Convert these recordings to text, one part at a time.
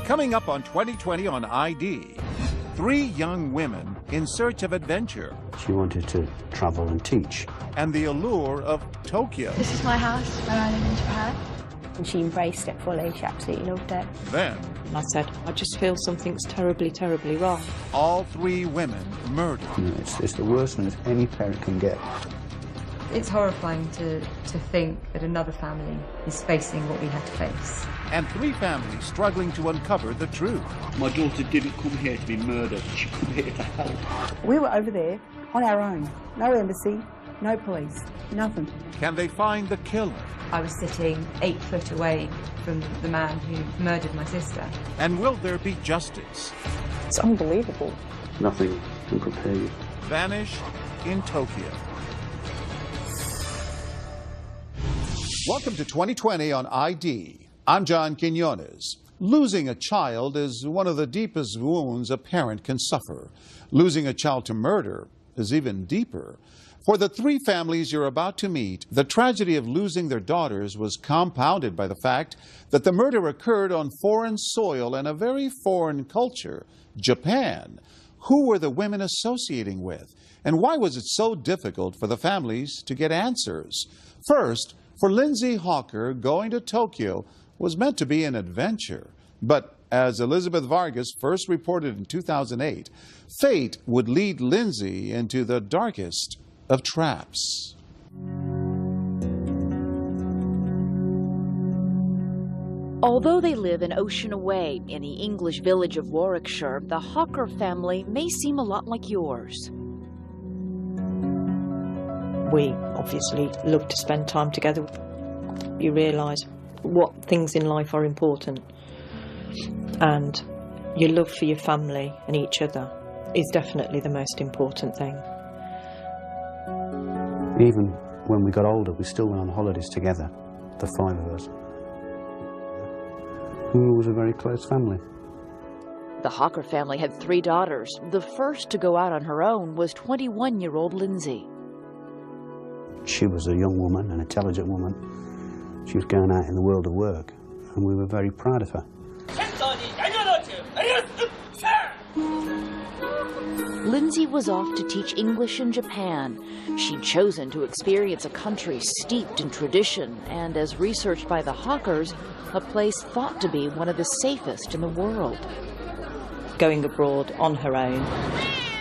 Coming up on 2020 on ID, 3 young women in search of adventure. She wanted to travel and teach. And the allure of Tokyo. This is my house where I live in Japan. And she embraced it fully. She absolutely loved it. Then, I said, I just feel something's terribly, terribly wrong. all 3 women murdered. You know, it's the worst news any parent can get. It's horrifying to think that another family is facing what we had to face. And 3 families struggling to uncover the truth. My daughter didn't come here to be murdered. She came here to help. We were over there on our own. No embassy, no police, nothing. Can they find the killer? I was sitting 8 foot away from the man who murdered my sister. And will there be justice? It's unbelievable. Nothing can prepare you. Vanish in Tokyo. Welcome to 2020 on ID. I'm John Quinones. Losing a child is one of the deepest wounds a parent can suffer. Losing a child to murder is even deeper. For the 3 families you're about to meet, the tragedy of losing their daughters was compounded by the fact that the murder occurred on foreign soil and a very foreign culture, Japan. Who were the women associating with? And why was it so difficult for the families to get answers? First, for Lindsay Hawker, going to Tokyo was meant to be an adventure. But as Elizabeth Vargas first reported in 2008, fate would lead Lindsay into the darkest of traps. Although they live an ocean away in the English village of Warwickshire, the Hawker family may seem a lot like yours. We obviously love to spend time together. You realise what things in life are important, and your love for your family and each other is definitely the most important thing. Even when we got older, we still went on holidays together, the 5 of us. We was a very close family. The Hawker family had 3 daughters. The first to go out on her own was 21-year-old Lindsay. She was a young woman, an intelligent woman. She was going out in the world of work, and we were very proud of her. Lindsay was off to teach English in Japan. She'd chosen to experience a country steeped in tradition and, as researched by the Hawkers, a place thought to be one of the safest in the world. Going abroad on her own,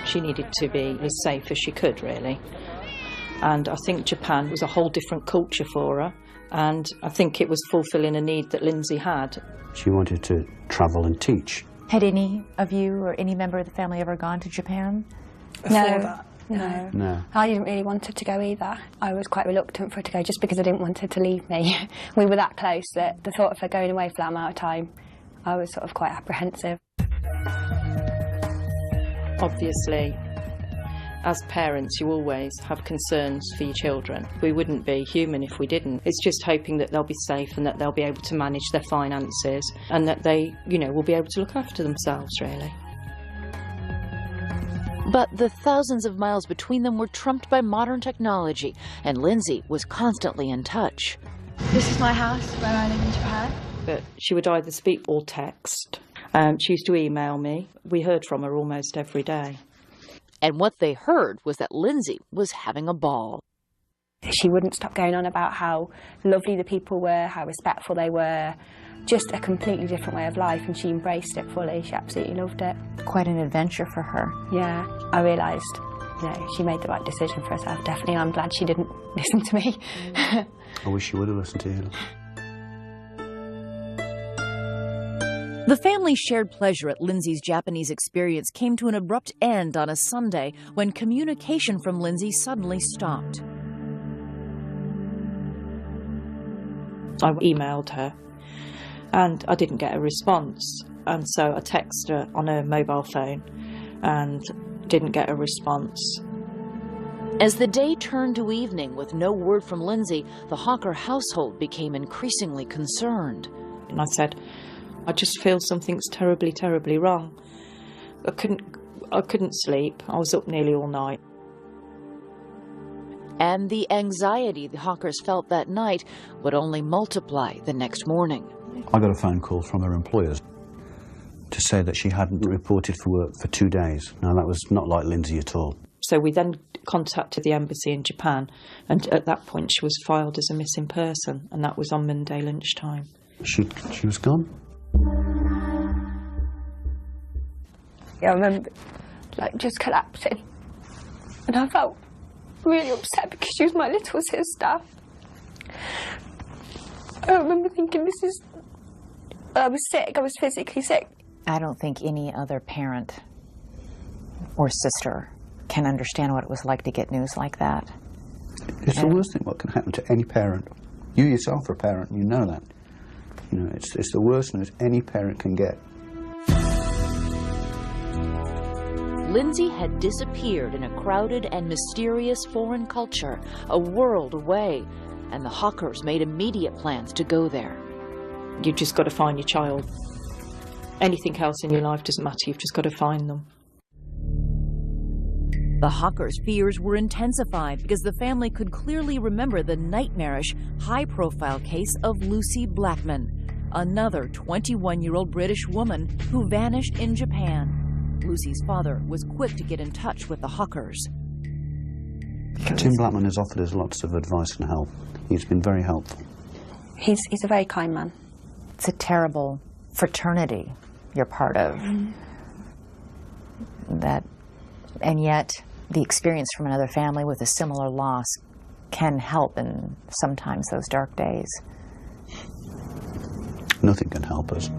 she needed to be as safe as she could, really. And I think Japan was a whole different culture for her, and I think it was fulfilling a need that Lindsay had. She wanted to travel and teach. Had any of you or any member of the family ever gone to Japan? No. No. I didn't really want her to go either. I was quite reluctant for her to go just because I didn't want her to leave me. We were that close that the thought of her going away for that amount of time, I was sort of quite apprehensive. Obviously, as parents, you always have concerns for your children. We wouldn't be human if we didn't. It's just hoping that they'll be safe and that they'll be able to manage their finances and that they, will be able to look after themselves, really. But the thousands of miles between them were trumped by modern technology, and Lindsay was constantly in touch. This is my house where I live in Japan. But she would either speak or text. She used to email me. We heard from her almost every day. And what they heard was that Lindsay was having a ball. She wouldn't stop going on about how lovely the people were, how respectful they were, just a completely different way of life, and she embraced it fully. She absolutely loved it. Quite an adventure for her. Yeah, I realised, she made the right decision for herself, definitely, and I'm glad she didn't listen to me. I wish she would have listened to you. The family's shared pleasure at Lindsay's Japanese experience came to an abrupt end on a Sunday when communication from Lindsay suddenly stopped. I emailed her and I didn't get a response, and so I texted her on her mobile phone and didn't get a response. As the day turned to evening with no word from Lindsay, the Hawker household became increasingly concerned. And I said, I just feel something's terribly, terribly wrong. I couldn't sleep. I was up nearly all night. And the anxiety the Hawkers felt that night would only multiply the next morning. I got a phone call from her employers. to say that she hadn't reported for work for 2 days. Now, that was not like Lindsay at all. So we then contacted the embassy in Japan, and at that point she was filed as a missing person, and that was on Monday lunchtime. She was gone? Yeah, I remember, like, just collapsing. And I felt really upset because she was my little sister. I remember thinking, I was sick, I was physically sick. I don't think any other parent or sister can understand what it was like to get news like that. It's the worst thing what can happen to any parent. You yourself are a parent, you know that. You know, it's the worst news any parent can get. Lindsay had disappeared in a crowded and mysterious foreign culture, a world away, and the Hawkers made immediate plans to go there. You've just got to find your child. Anything else in your life doesn't matter, you've just got to find them. The Hawkers' fears were intensified because the family could clearly remember the nightmarish, high-profile case of Lucy Blackman, another 21-year-old British woman who vanished in Japan. Lucy's father was quick to get in touch with the Hawkers. Tim Blackman has offered us lots of advice and help. He's been very helpful. He's a very kind man. It's a terrible fraternity you're part of. And yet the experience from another family with a similar loss can help in sometimes those dark days. Nothing can help us.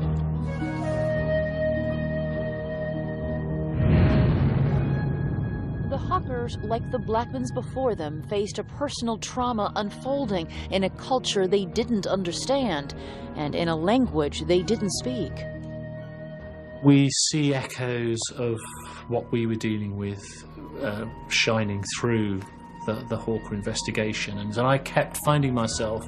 The Hawkers, like the Blackmans before them, faced a personal trauma unfolding in a culture they didn't understand and in a language they didn't speak. We see echoes of what we were dealing with shining through the Hawker investigation, and I kept finding myself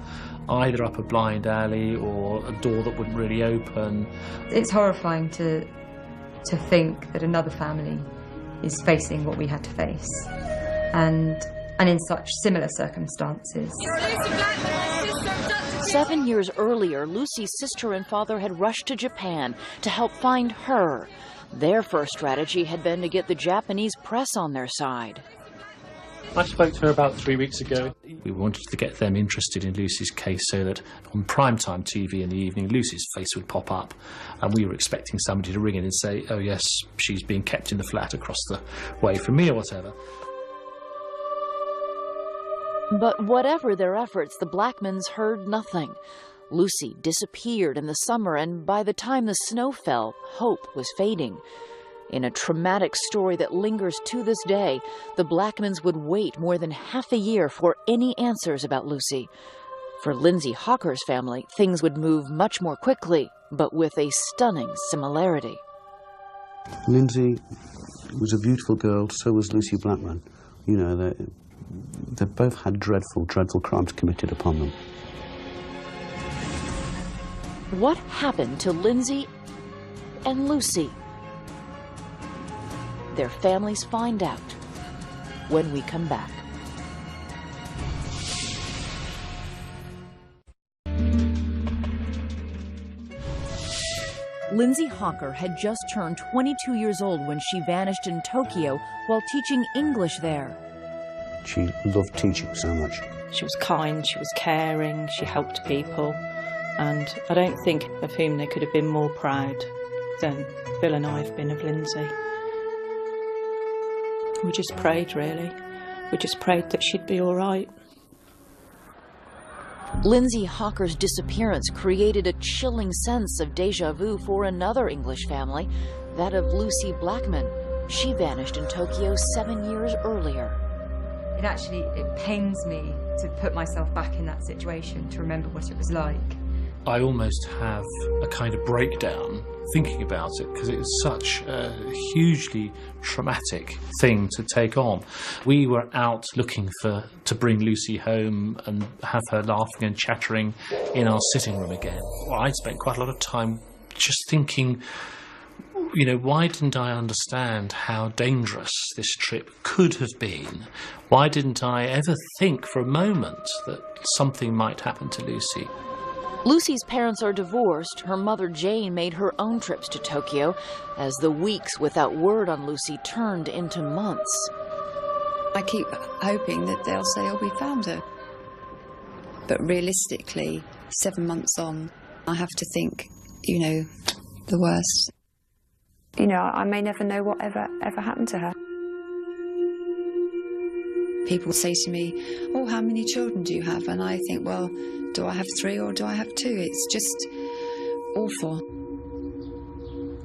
either up a blind alley or a door that wouldn't really open. It's horrifying to think that another family is facing what we had to face, and in such similar circumstances. 7 years earlier, Lucy's sister and father had rushed to Japan to help find her. Their first strategy had been to get the Japanese press on their side. I spoke to her about 3 weeks ago. We wanted to get them interested in Lucy's case so that on primetime TV in the evening, Lucy's face would pop up, and we were expecting somebody to ring in and say, oh yes, she's being kept in the flat across the way from me or whatever. But whatever their efforts, the Blackmans heard nothing. Lucy disappeared in the summer, and by the time the snow fell, hope was fading. In a traumatic story that lingers to this day, the Blackmans would wait more than half a year for any answers about Lucy. For Lindsay Hawker's family, things would move much more quickly, but with a stunning similarity. Lindsay was a beautiful girl, so was Lucy Blackman. You know, they both had dreadful, dreadful crimes committed upon them. What happened to Lindsay and Lucy? Their families find out when we come back. Lindsay Hawker had just turned 22 years old when she vanished in Tokyo while teaching English there. She loved teaching so much. She was kind, she was caring, she helped people, and I don't think of whom they could have been more proud than Bill and I have been of Lindsay. We just prayed, really. We just prayed that she'd be all right. Lindsay Hawker's disappearance created a chilling sense of déjà vu for another English family, that of Lucy Blackman. She vanished in Tokyo 7 years earlier. It pains me to put myself back in that situation, to remember what it was like. I almost have a kind of breakdown thinking about it, because it was such a hugely traumatic thing to take on. We were out looking to bring Lucy home and have her laughing and chattering in our sitting room again. Well, I spent quite a lot of time just thinking, you know, why didn't I understand how dangerous this trip could have been? Why didn't I ever think for a moment that something might happen to Lucy? Lucy's parents are divorced. Her mother, Jane, made her own trips to Tokyo as the weeks without word on Lucy turned into months. I keep hoping that they'll say, oh, we found her. But realistically, 7 months on, I have to think, you know, the worst. You know, I may never know what ever happened to her. People say to me, oh, how many children do you have? And I think, well, do I have 3 or do I have 2? It's just awful.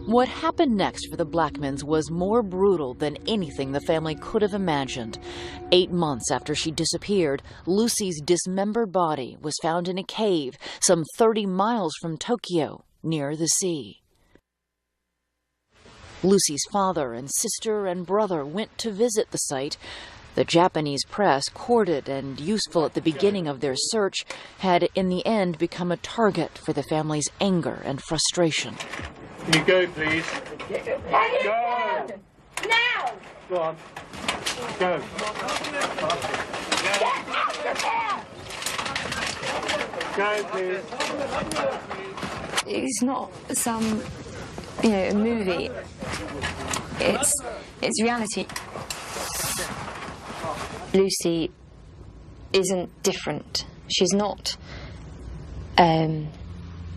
What happened next for the Blackmans was more brutal than anything the family could have imagined. 8 months after she disappeared, Lucy's dismembered body was found in a cave some 30 miles from Tokyo, near the sea. Lucy's father and sister and brother went to visit the site. The Japanese press, courted and useful at the beginning of their search, had in the end become a target for the family's anger and frustration. Can you go, please? Go! Now! Go on. Go. Go, please. It's not some, you know, a movie. It's reality. Lucy isn't different. She's not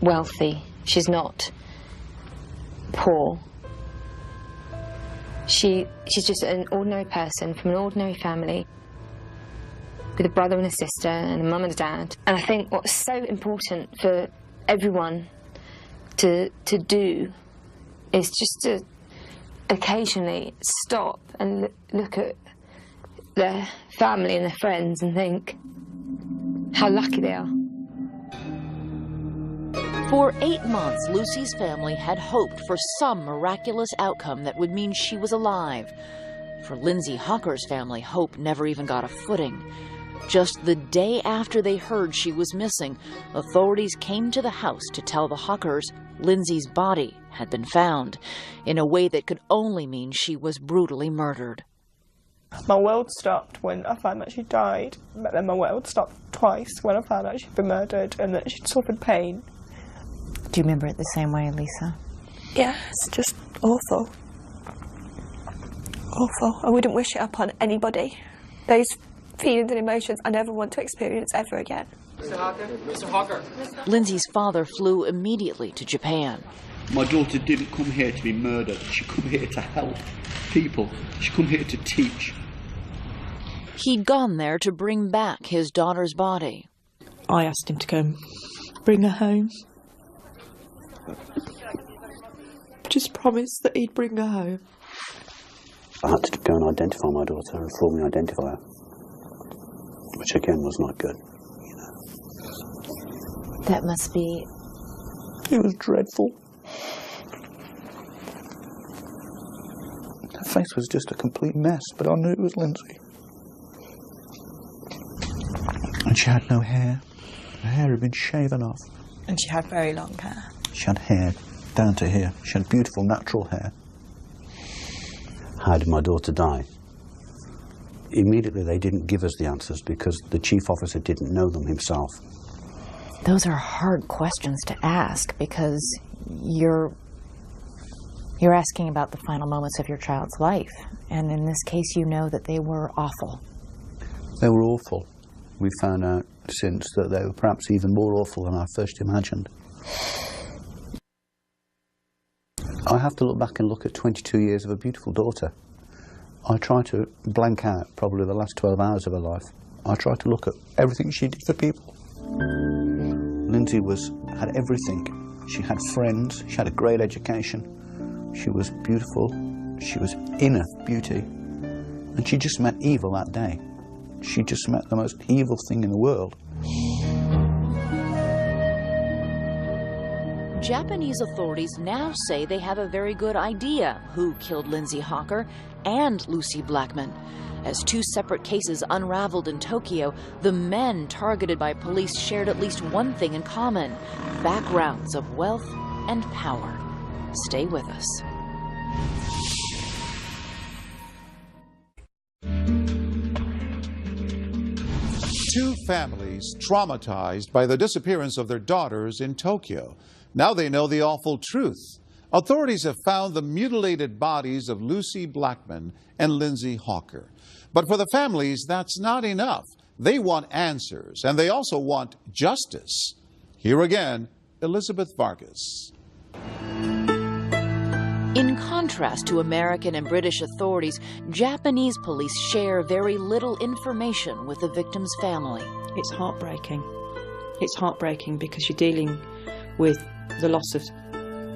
wealthy. She's not poor. She's just an ordinary person from an ordinary family with a brother and a sister and a mum and a dad. And I think what's so important for everyone to do is just to occasionally stop and look at their family and their friends and think how lucky they are. For 8 months, Lucy's family had hoped for some miraculous outcome that would mean she was alive. For Lindsay Hocker's family, hope never even got a footing. Just the day after they heard she was missing, authorities came to the house to tell the Hockers Lindsay's body had been found, in a way that could only mean she was brutally murdered. My world stopped when I found that she died, but then my world stopped twice when I found out she'd been murdered and that she'd suffered pain. Do you remember it the same way, Lisa? Yeah, it's just awful. Awful. I wouldn't wish it upon anybody. Those feelings and emotions I never want to experience ever again. Mr. Hocker? Mr. Hocker. Lindsay's father flew immediately to Japan. My daughter didn't come here to be murdered. She come here to help people. She come here to teach. He'd gone there to bring back his daughter's body. I asked him to go and bring her home. Just promised that he'd bring her home. I had to go and identify my daughter and formally identify her, which again was not good. You know. That must be... It was dreadful. Her face was just a complete mess, but I knew it was Lindsay. And she had no hair. Her hair had been shaven off. And she had very long hair. She had hair down to here. She had beautiful natural hair. How did my daughter die? Immediately they didn't give us the answers because the chief officer didn't know them himself. Those are hard questions to ask because you're asking about the final moments of your child's life. And in this case, you know that they were awful. They were awful. We found out since that they were perhaps even more awful than I first imagined. I have to look back and look at 22 years of a beautiful daughter. I try to blank out probably the last 12 hours of her life. I try to look at everything she did for people. Lindsay had everything. She had friends, she had a great education, she was beautiful, she was inner beauty, and she just met evil that day. She just met the most evil thing in the world. Japanese authorities now say they have a very good idea who killed Lindsay Hocker and Lucy Blackman. As 2 separate cases unraveled in Tokyo, the men targeted by police shared at least one thing in common: backgrounds of wealth and power. Stay with us. Two families traumatized by the disappearance of their daughters in Tokyo. Now they know the awful truth. Authorities have found the mutilated bodies of Lucy Blackman and Lindsay Hawker. But for the families, that's not enough. They want answers, and they also want justice. Here again, Elizabeth Vargas. In contrast to American and British authorities, Japanese police share very little information with the victim's family. It's heartbreaking. It's heartbreaking because you're dealing with the loss of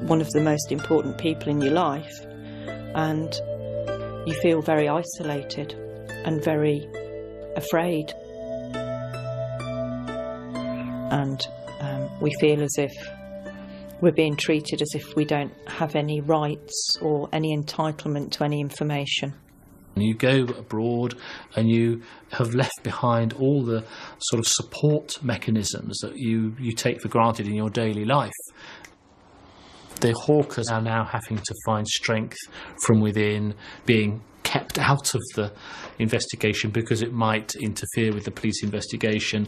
one of the most important people in your life, and you feel very isolated and very afraid. And we feel as if we're being treated as if we don't have any rights or any entitlement to any information. You go abroad and you have left behind all the sort of support mechanisms that you take for granted in your daily life. The Hawkers are now having to find strength from within, being kept out of the investigation because it might interfere with the police investigation.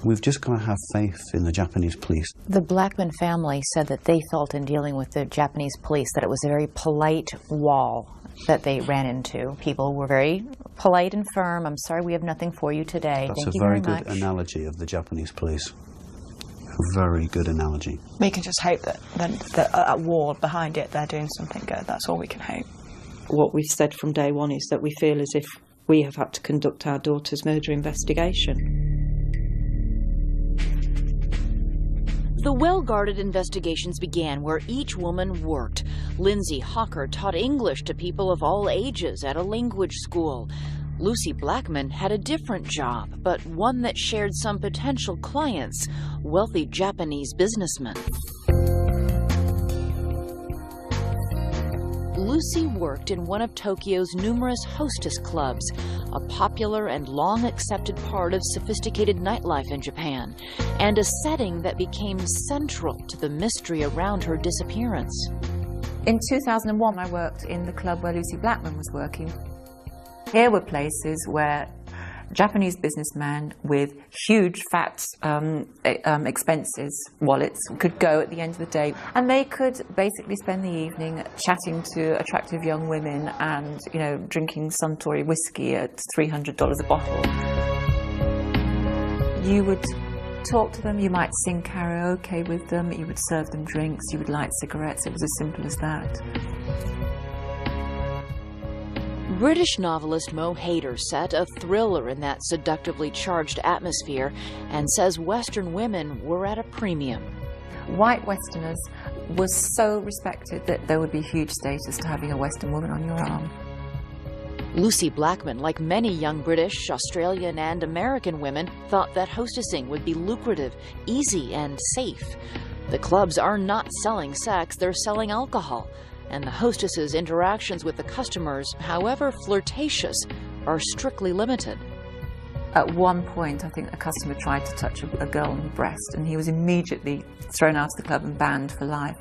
We've just got to have faith in the Japanese police. The Blackman family said that they felt in dealing with the Japanese police that it was a very polite wall that they ran into. People were very polite and firm. I'm sorry, we have nothing for you today. That's Thank a you very very good much. analogy of the Japanese police. A very good analogy. We can just hope that that wall behind it, they're doing something good. That's all we can hope. What we've said from day one is that we feel as if we have had to conduct our daughter's murder investigation. The well-guarded investigations began where each woman worked. Lindsay Hawker taught English to people of all ages at a language school. Lucy Blackman had a different job, but one that shared some potential clients, wealthy Japanese businessmen. Lucy worked in one of Tokyo's numerous hostess clubs, a popular and long-accepted part of sophisticated nightlife in Japan, and a setting that became central to the mystery around her disappearance. In 2001, I worked in the club where Lucy Blackman was working. Here were places where Japanese businessmen with huge fat expenses wallets could go at the end of the day, and they could basically spend the evening chatting to attractive young women and, you know, drinking Suntory whiskey at $300 a bottle. You would talk to them, you might sing karaoke with them, you would serve them drinks, you would light cigarettes. It was as simple as that. British novelist Mo Hayder set a thriller in that seductively charged atmosphere and says Western women were at a premium. White Westerners was so respected that there would be huge status to having a Western woman on your arm. Lucy Blackman, like many young British, Australian, and American women, thought that hostessing would be lucrative, easy, and safe. The clubs are not selling sex, they're selling alcohol. And the hostesses' interactions with the customers, however flirtatious, are strictly limited. At one point, I think a customer tried to touch a girl on the breast, and he was immediately thrown out of the club and banned for life.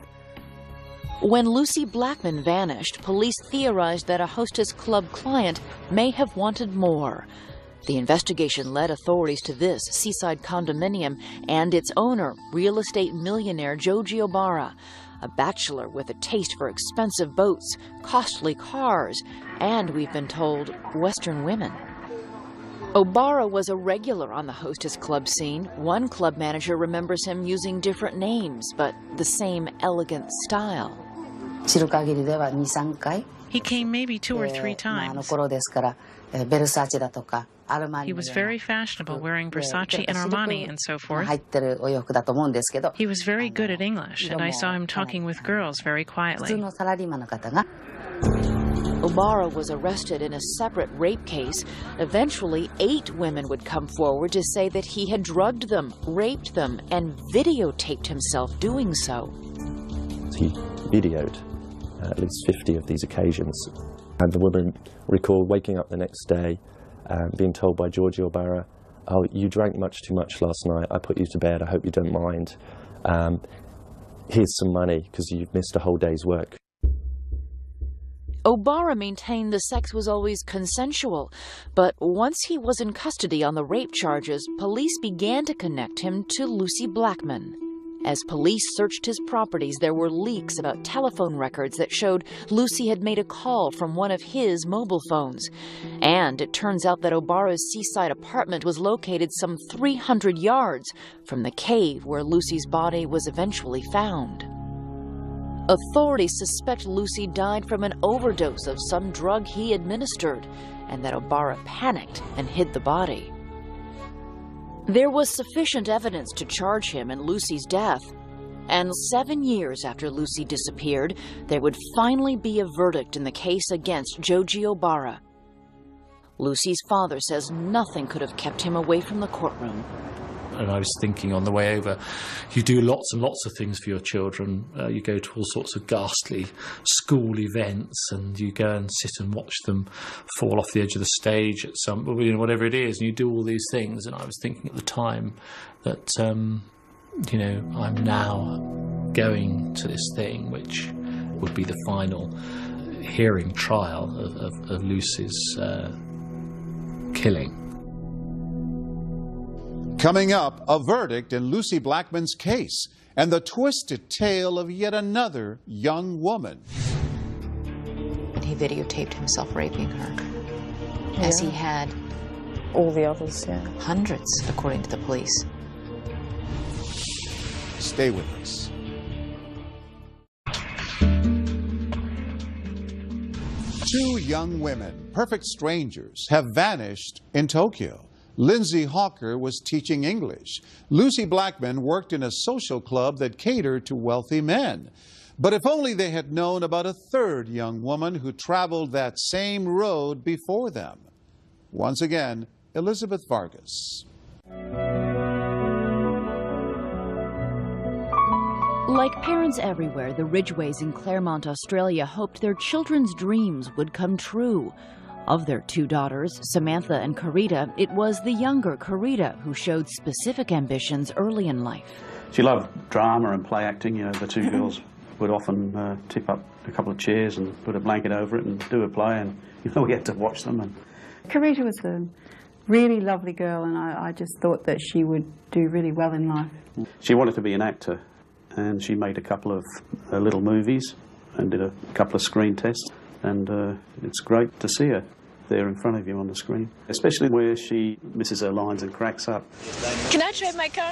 When Lucy Blackman vanished, police theorized that a hostess club client may have wanted more. The investigation led authorities to this seaside condominium and its owner, real estate millionaire Joji Obara, a bachelor with a taste for expensive boats, costly cars, and, we've been told, Western women. Obara was a regular on the hostess club scene. One club manager remembers him using different names, but the same elegant style. He came maybe 2 or 3 times. He was very fashionable, wearing Versace and Armani and so forth. He was very good at English, and I saw him talking with girls very quietly. Obara was arrested in a separate rape case. Eventually, 8 women would come forward to say that he had drugged them, raped them, and videotaped himself doing so. He videoed at least 50 of these occasions. And the women recall waking up the next day being told by Joji Obara, "Oh, you drank much too much last night. I put you to bed. I hope you don't mind. Here's some money because you've missed a whole day's work." Obara maintained the sex was always consensual, but once he was in custody on the rape charges, police began to connect him to Lucy Blackman. As police searched his properties, there were leaks about telephone records that showed Lucy had made a call from one of his mobile phones. And it turns out that Obara's seaside apartment was located some 300 yards from the cave where Lucy's body was eventually found. Authorities suspect Lucy died from an overdose of some drug he administered, and that Obara panicked and hid the body. There was sufficient evidence to charge him in Lucy's death, and 7 years after Lucy disappeared, there would finally be a verdict in the case against Joji Obara. Lucy's father says nothing could have kept him away from the courtroom. And I was thinking on the way over, you do lots and lots of things for your children. You go to all sorts of ghastly school events, and you go and sit and watch them fall off the edge of the stage at some, whatever it is, and you do all these things. And I was thinking at the time that, I'm now going to this thing, which would be the final hearing trial of Lucy's killing. Coming up, a verdict in Lucy Blackman's case and the twisted tale of yet another young woman. He videotaped himself raping her, as he had all the others, hundreds, according to the police. Stay with us. Two young women, perfect strangers, have vanished in Tokyo. Lindsay Hawker was teaching English. Lucy Blackman worked in a social club that catered to wealthy men. But if only they had known about a third young woman who traveled that same road before them. Once again, Elizabeth Vargas. Like parents everywhere, the Ridgeways in Claremont, Australia hoped their children's dreams would come true. Of their two daughters, Samantha and Carita, it was the younger Carita who showed specific ambitions early in life. She loved drama and play acting. The two girls would often tip up a couple of chairs and put a blanket over it and do a play, and we had to watch them. And Carita was a really lovely girl, and I just thought that she would do really well in life. She wanted to be an actor, and she made a couple of little movies and did a couple of screen tests, and it's great to see her there in front of you on the screen, especially where she misses her lines and cracks up. Can I trade my car?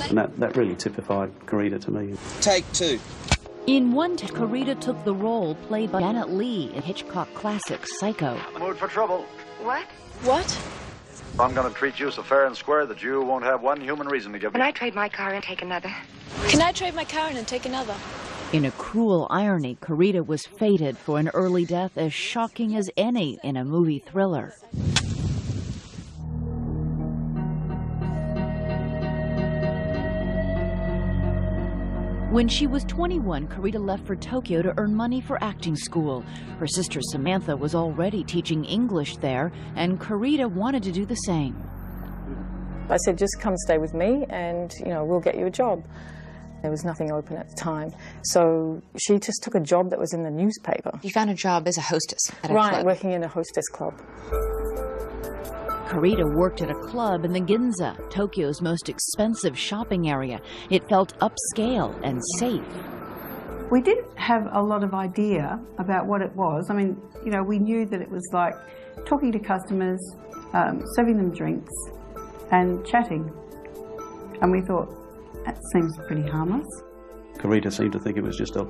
And that really typified Carita to me. Take two. In one take, Carita took the role played by Janet Leigh in Hitchcock classic Psycho. Mood for trouble. What? What? I'm going to treat you so fair and square that you won't have one human reason to give me. Can I trade my car and take another? Can I trade my car and take another? In a cruel irony, Carita was fated for an early death as shocking as any in a movie thriller. When she was 21, Carita left for Tokyo to earn money for acting school. Her sister Samantha was already teaching English there, and Carita wanted to do the same. I said, just come stay with me and, we'll get you a job. There was nothing open at the time. So she just took a job that was in the newspaper. You found a job as a hostess at a club? Right, working in a hostess club. Carita worked at a club in the Ginza, Tokyo's most expensive shopping area. It felt upscale and safe. We didn't have a lot of idea about what it was. I mean, we knew that it was like talking to customers, serving them drinks and chatting. And we thought, that seems pretty harmless. Carita seemed to think it was just a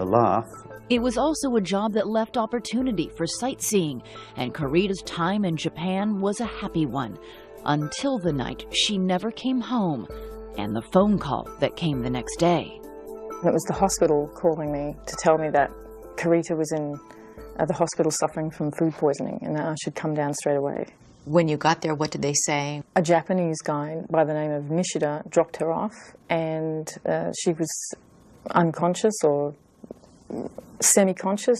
laugh. It was also a job that left opportunity for sightseeing, and Carita's time in Japan was a happy one, until the night she never came home, and the phone call that came the next day. It was the hospital calling me to tell me that Carita was in the hospital suffering from food poisoning, and that I should come down straight away. When you got there, what did they say? A Japanese guy by the name of Nishida dropped her off, and she was unconscious or semi-conscious,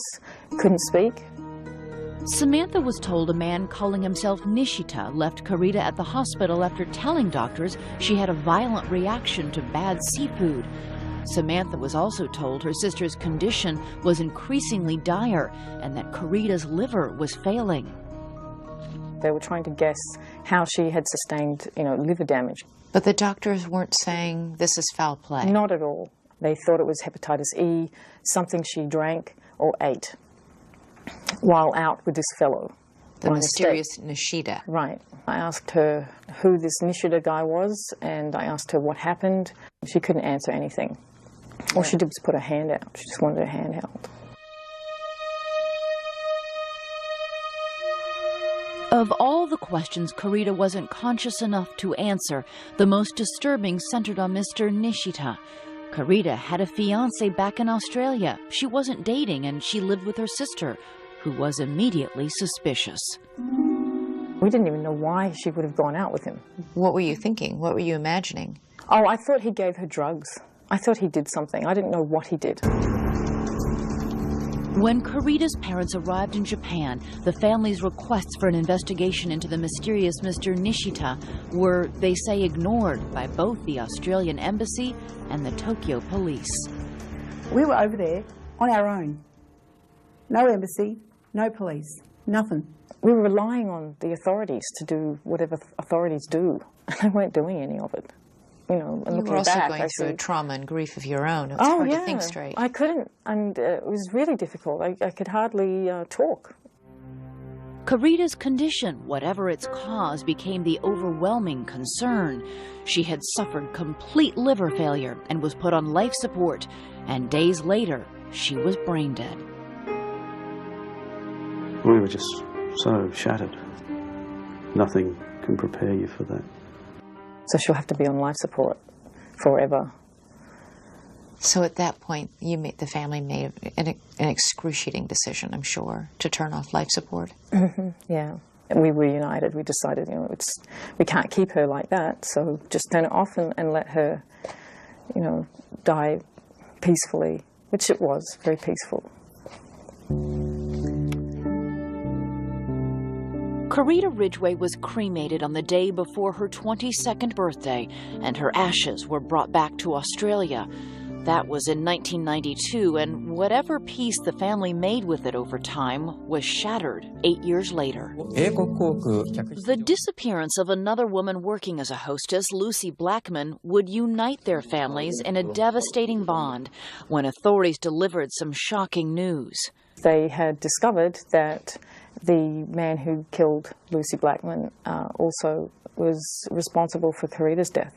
couldn't speak. Samantha was told a man calling himself Nishita left Carita at the hospital after telling doctors she had a violent reaction to bad seafood. Samantha was also told her sister's condition was increasingly dire and that Carita's liver was failing. They were trying to guess how she had sustained, liver damage. But the doctors weren't saying this is foul play? Not at all. They thought it was hepatitis E, something she drank or ate while out with this fellow. The mysterious Nishida. Right. I asked her who this Nishida guy was, and I asked her what happened. She couldn't answer anything. All she did was put her hand out. She just wanted her hand held. Of all the questions Carita wasn't conscious enough to answer, the most disturbing centered on Mr. Nishida. Carita had a fiancé back in Australia. She wasn't dating, and she lived with her sister, who was immediately suspicious. We didn't even know why she would have gone out with him. What were you thinking? What were you imagining? Oh, I thought he gave her drugs. I thought he did something. I didn't know what he did. When Carita's parents arrived in Japan, the family's requests for an investigation into the mysterious Mr. Nishida were, they say, ignored by both the Australian embassy and the Tokyo police. We were over there on our own. No embassy, no police, nothing. We were relying on the authorities to do whatever authorities do, and they weren't doing any of it. And you were also going through a trauma and grief of your own. It was hard to think straight. I couldn't, and it was really difficult. I could hardly talk. Carita's condition, whatever its cause, became the overwhelming concern. She had suffered complete liver failure and was put on life support, and days later, she was brain dead. We were just so shattered. Nothing can prepare you for that. So she'll have to be on life support forever. So at that point, the family made an excruciating decision, I'm sure, to turn off life support. Mm-hmm. Yeah. And we were united. We decided, we can't keep her like that, so just turn it off and let her, die peacefully, which it was, very peaceful. Carita Ridgway was cremated on the day before her 22nd birthday, and her ashes were brought back to Australia. That was in 1992, and whatever peace the family made with it over time was shattered 8 years later. The disappearance of another woman working as a hostess, Lucy Blackman, would unite their families in a devastating bond when authorities delivered some shocking news. They had discovered that the man who killed Lucy Blackman also was responsible for Carita's death.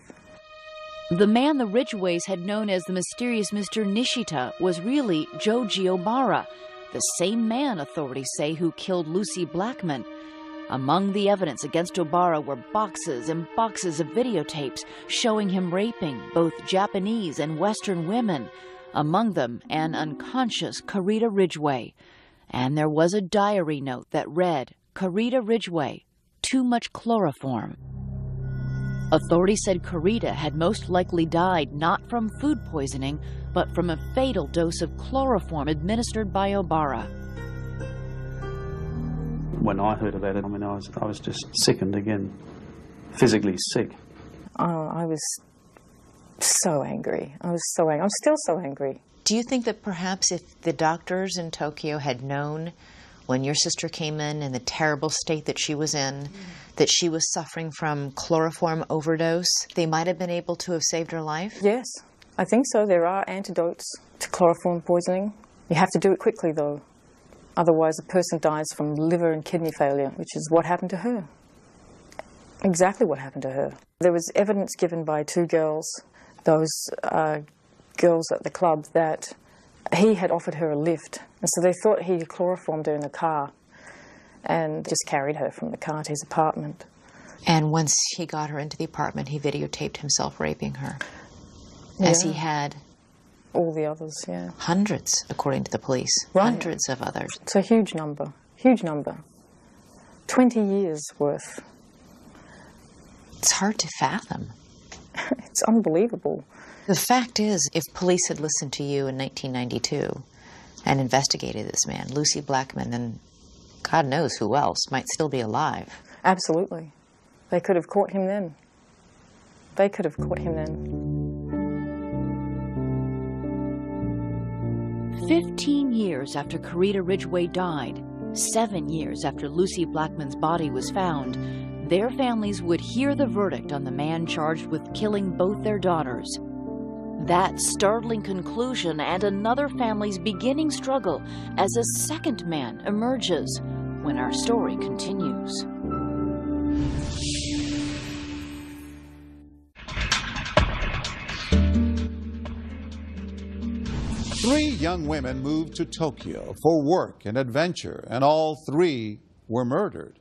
The man the Ridgways had known as the mysterious Mr. Nishida was really Joji Obara, the same man, authorities say, who killed Lucy Blackman. Among the evidence against Obara were boxes and boxes of videotapes showing him raping both Japanese and Western women, among them an unconscious Carita Ridgway. And there was a diary note that read, "Carita Ridgway, too much chloroform." Authorities said Carita had most likely died not from food poisoning, but from a fatal dose of chloroform administered by Obara. When I heard about it, I was just sickened again, physically sick. Oh, I was so angry. I was so angry. I'm still so angry. Do you think that perhaps if the doctors in Tokyo had known when your sister came in the terrible state that she was in, that she was suffering from chloroform overdose, they might have been able to have saved her life? Yes, I think so. There are antidotes to chloroform poisoning. You have to do it quickly, though. Otherwise, a person dies from liver and kidney failure, which is what happened to her. Exactly what happened to her. There was evidence given by two girls, those girls at the club, that he had offered her a lift, and so they thought he had chloroformed her in the car and just carried her from the car to his apartment. And once he got her into the apartment, he videotaped himself raping her, as he had all the others, yeah. Hundreds, according to the police. Right. Hundreds of others. It's a huge number, huge number. 20 years worth. It's hard to fathom. It's unbelievable. The fact is, if police had listened to you in 1992 and investigated this man, Lucy Blackman, then God knows who else might still be alive. Absolutely. They could have caught him then. They could have caught him then. 15 years after Carita Ridgway died, 7 years after Lucy Blackman's body was found, their families would hear the verdict on the man charged with killing both their daughters. That startling conclusion and another family's beginning struggle as a second man emerges when our story continues. Three young women moved to Tokyo for work and adventure, and all three were murdered.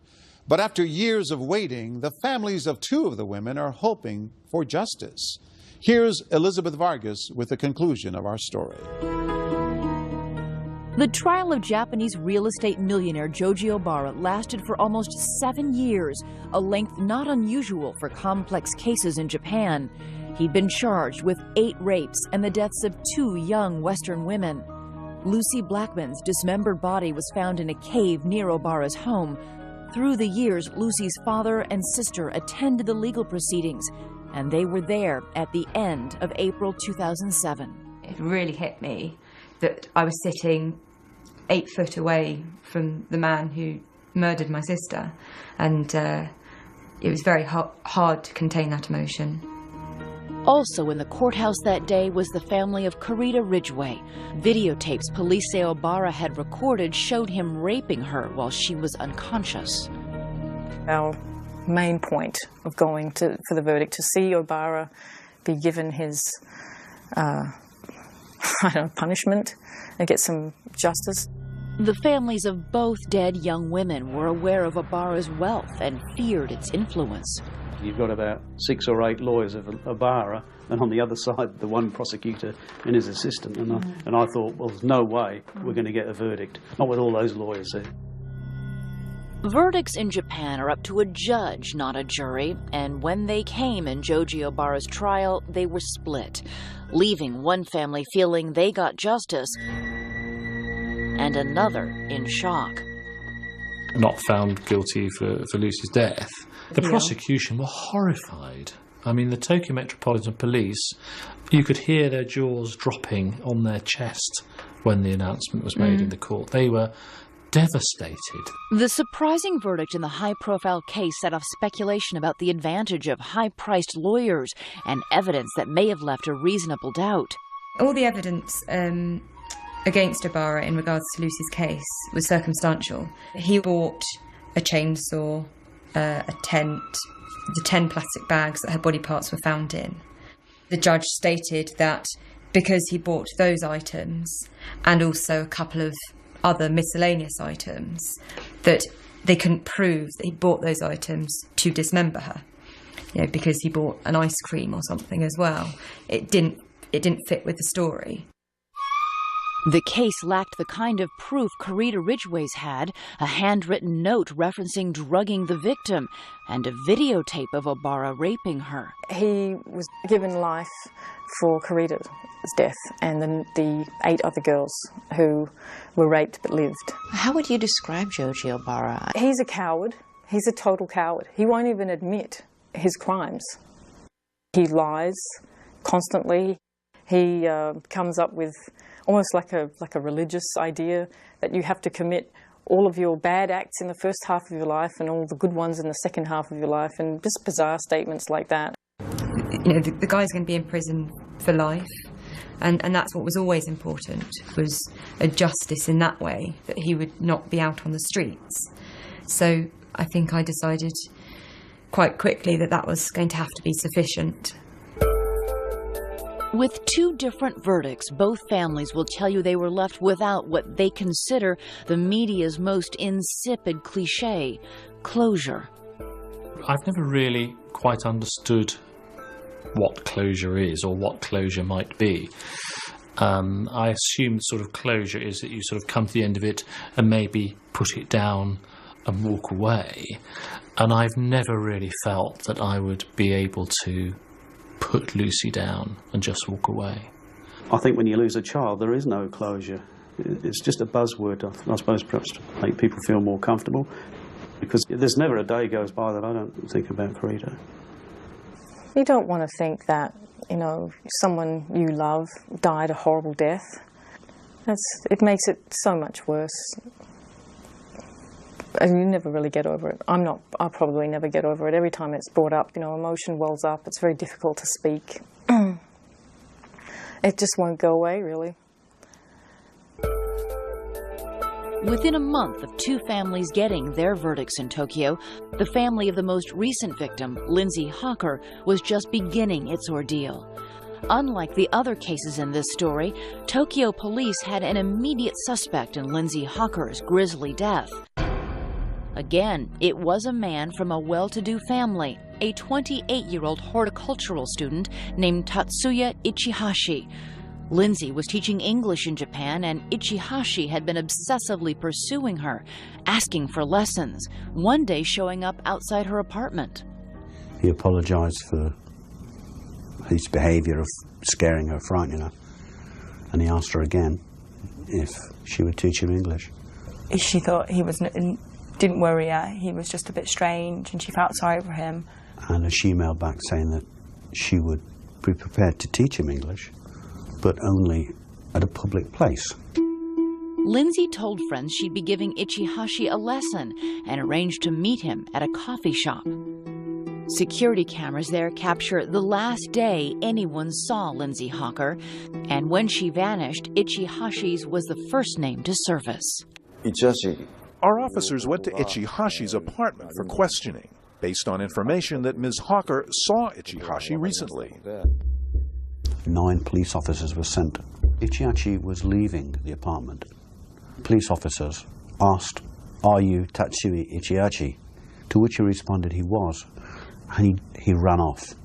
But after years of waiting, the families of two of the women are hoping for justice. Here's Elizabeth Vargas with the conclusion of our story. The trial of Japanese real estate millionaire Joji Obara lasted for almost 7 years, a length not unusual for complex cases in Japan. He'd been charged with 8 rapes and the deaths of 2 young Western women. Lucy Blackman's dismembered body was found in a cave near Obara's home. Through the years, Lucy's father and sister attended the legal proceedings, and they were there at the end of April 2007. It really hit me that I was sitting 8 foot away from the man who murdered my sister, and it was very hard to contain that emotion. Also in the courthouse that day was the family of Carita Ridgway. Videotapes police say Obara had recorded showed him raping her while she was unconscious. Our main point of going for the verdict, to see Obara be given his punishment and get some justice. The families of both dead young women were aware of Obara's wealth and feared its influence. You've got about 6 or 8 lawyers of Obara, and on the other side, the one prosecutor and his assistant. And I thought, well, there's no way we're going to get a verdict, not with all those lawyers there. Verdicts in Japan are up to a judge, not a jury, and when they came in Joji Obara's trial, they were split, leaving one family feeling they got justice and another in shock. Not found guilty for Lucy's death. The prosecution were horrified. I mean, the Tokyo Metropolitan Police, you could hear their jaws dropping on their chest when the announcement was made in the court. They were devastated. The surprising verdict in the high-profile case set off speculation about the advantage of high-priced lawyers and evidence that may have left a reasonable doubt. All the evidence against Obara in regards to Lucy's case was circumstantial. He bought a chainsaw, a tent, the 10 plastic bags that her body parts were found in. The judge stated that because he bought those items and also a couple of other miscellaneous items, that they couldn't prove that he bought those items to dismember her. You know, because he bought an ice cream or something as well. It didn't fit with the story. The case lacked the kind of proof Carita Ridgway's had, a handwritten note referencing drugging the victim, and a videotape of Obara raping her. He was given life for Carita's death and the 8 other girls who were raped but lived. How would you describe Joji Obara? He's a coward. He's a total coward. He won't even admit his crimes. He lies constantly. He comes up with almost like a religious idea that you have to commit all of your bad acts in the first half of your life and all the good ones in the second half of your life, and just bizarre statements like that. You know, the guy's going to be in prison for life, and that's what was always important, was a justice in that way, that he would not be out on the streets. So I think I decided quite quickly that was going to have to be sufficient. With 2 different verdicts, both families will tell you they were left without what they consider the media's most insipid cliché, closure. I've never really quite understood what closure is or what closure might be. I assume sort of closure is that you sort of come to the end of it and maybe put it down and walk away. And I've never really felt that I would be able to put Lucy down and just walk away. I think when you lose a child, there is no closure. It's just a buzzword, I suppose, perhaps to make people feel more comfortable, because there's never a day goes by that I don't think about Carita. You don't want to think that, you know, someone you love died a horrible death. It makes it so much worse. And you never really get over it. I'll probably never get over it. Every time it's brought up, you know, emotion wells up. It's very difficult to speak. It just won't go away, really. Within a month of two families getting their verdicts in Tokyo, the family of the most recent victim, Lindsay Hawker, was just beginning its ordeal. Unlike the other cases in this story, Tokyo police had an immediate suspect in Lindsay Hawker's grisly death. Again, it was a man from a well-to-do family, a 28-year-old horticultural student named Tatsuya Ichihashi. Lindsay was teaching English in Japan, and Ichihashi had been obsessively pursuing her, asking for lessons, one day showing up outside her apartment. He apologized for his behavior of scaring her, frightening her, and he asked her again if she would teach him English. She thought he didn't worry her, he was just a bit strange, and she felt sorry for him. And she emailed back saying that she would be prepared to teach him English, but only at a public place. Lindsay told friends she'd be giving Ichihashi a lesson and arranged to meet him at a coffee shop. Security cameras there capture the last day anyone saw Lindsay Hawker, and when she vanished, Ichihashi's was the first name to surface. Our officers went to Ichihashi's apartment for questioning, based on information that Ms. Hawker saw Ichihashi recently. 9 police officers were sent. Ichihashi was leaving the apartment. Police officers asked, "Are you Tatsuya Ichihashi?" To which he responded he was, and he ran off.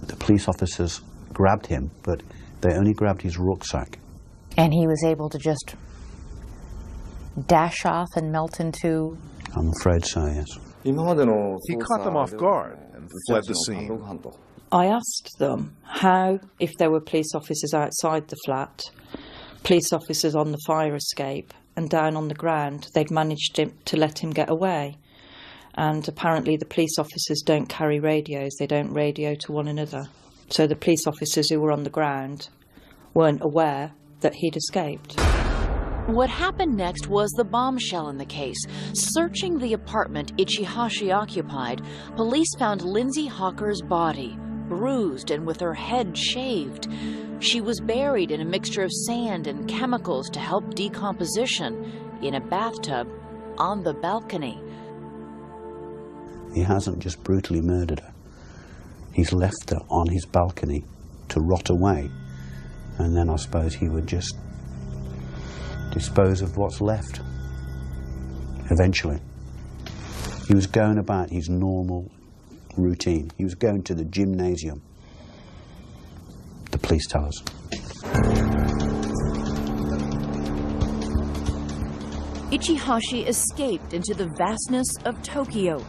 The police officers grabbed him, but they only grabbed his rucksack. And he was able to just dash off and melt into... I'm afraid so, yes. He caught them off guard and fled the scene. I asked them how, if there were police officers outside the flat, police officers on the fire escape, and down on the ground, they'd managed to let him get away. And apparently the police officers don't carry radios, they don't radio to one another. So the police officers who were on the ground weren't aware that he'd escaped. What happened next was the bombshell in the case. Searching the apartment Ichihashi occupied, police found Lindsay Hawker's body, bruised and with her head shaved. She was buried in a mixture of sand and chemicals to help decomposition in a bathtub on the balcony. He hasn't just brutally murdered her. He's left her on his balcony to rot away, and then I suppose he would just dispose of what's left eventually. He was going about his normal routine. He was going to the gymnasium, the police tell us. Ichihashi escaped into the vastness of Tokyo.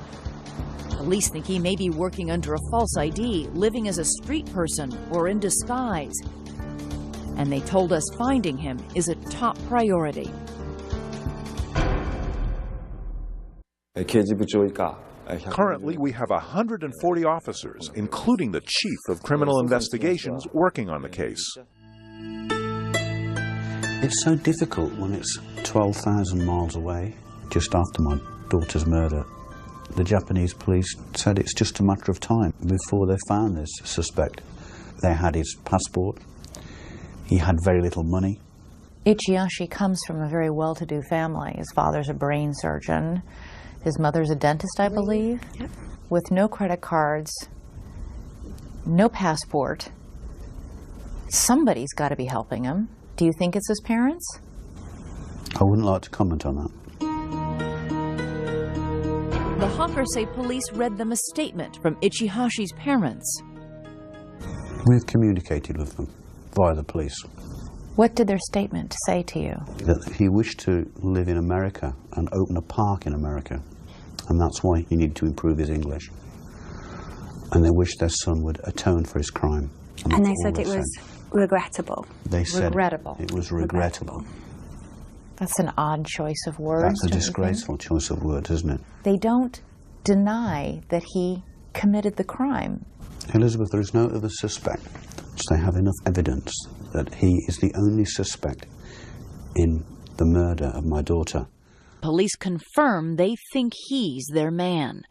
Police think he may be working under a false ID, living as a street person or in disguise. And they told us finding him is a top priority. Currently, we have 140 officers, including the Chief of Criminal Investigations, working on the case. It's so difficult when it's 12,000 miles away. Just after my daughter's murder, the Japanese police said it's just a matter of time before they found this suspect. They had his passport. He had very little money. Ichihashi comes from a very well-to-do family. His father's a brain surgeon. His mother's a dentist, I believe. Yep. With no credit cards, no passport. Somebody's got to be helping him. Do you think it's his parents? I wouldn't like to comment on that. The Hawkers say police read them a statement from Ichihashi's parents. We've communicated with them via the police. What did their statement say to you? That he wished to live in America and open a park in America, and that's why he needed to improve his English. And they wished their son would atone for his crime. And they said it was regrettable. They said regrettable. It was regrettable. That's an odd choice of words. That's a disgraceful choice of words, isn't it? They don't deny that he committed the crime. Elizabeth, there is no other suspect So they have enough evidence that he is the only suspect in the murder of my daughter. Police confirm they think he's their man.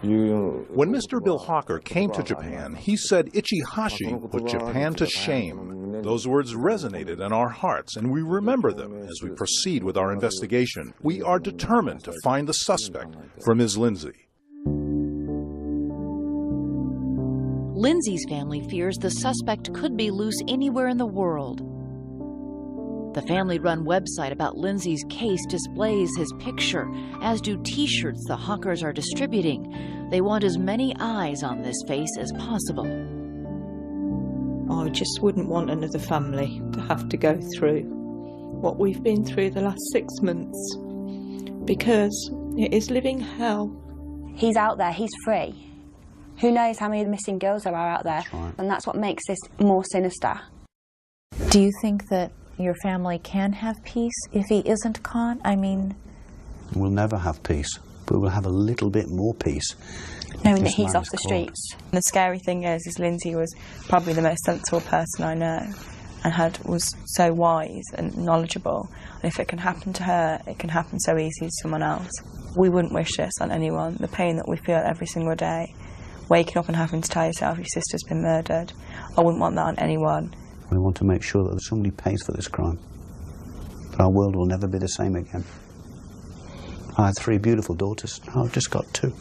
When Mr. Bill Hawker came to Japan, he said Ichihashi put Japan to shame. Those words resonated in our hearts, and we remember them as we proceed with our investigation. We are determined to find the suspect for Ms. Lindsay. Lindsay's family fears the suspect could be loose anywhere in the world. The family-run website about Lindsay's case displays his picture, as do T-shirts the Hawkers are distributing. They want as many eyes on this face as possible. I just wouldn't want another family to have to go through what we've been through the last 6 months, because it is living hell. He's out there, he's free. Who knows how many missing girls there are out there, and that's what makes this more sinister. Do you think that your family can have peace if he isn't caught? I mean... We'll never have peace, but we'll have a little bit more peace. Knowing that he's off the streets. And the scary thing is Lindsay was probably the most sensible person I know, and was so wise and knowledgeable. And if it can happen to her, it can happen so easy to someone else. We wouldn't wish this on anyone. The pain that we feel every single day, waking up and having to tell yourself your sister's been murdered, I wouldn't want that on anyone. We want to make sure that somebody pays for this crime. But our world will never be the same again. I had 3 beautiful daughters. I've just got 2.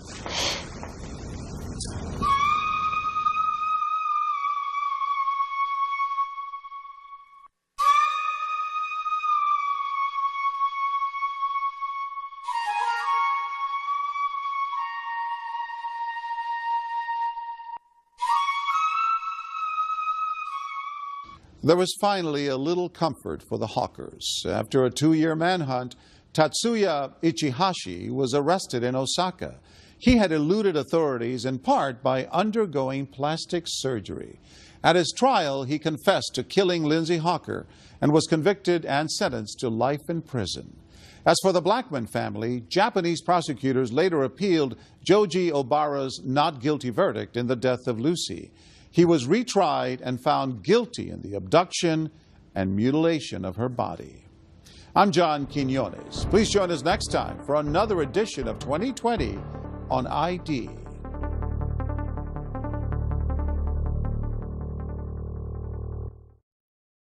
There was finally a little comfort for the Hawkers. After a 2-year manhunt, Tatsuya Ichihashi was arrested in Osaka. He had eluded authorities in part by undergoing plastic surgery. At his trial, he confessed to killing Lindsay Hawker and was convicted and sentenced to life in prison. As for the Blackman family, Japanese prosecutors later appealed Joji Obara's not guilty verdict in the death of Lucy. He was retried and found guilty in the abduction and mutilation of her body. I'm John Quinones. Please join us next time for another edition of 2020 on ID.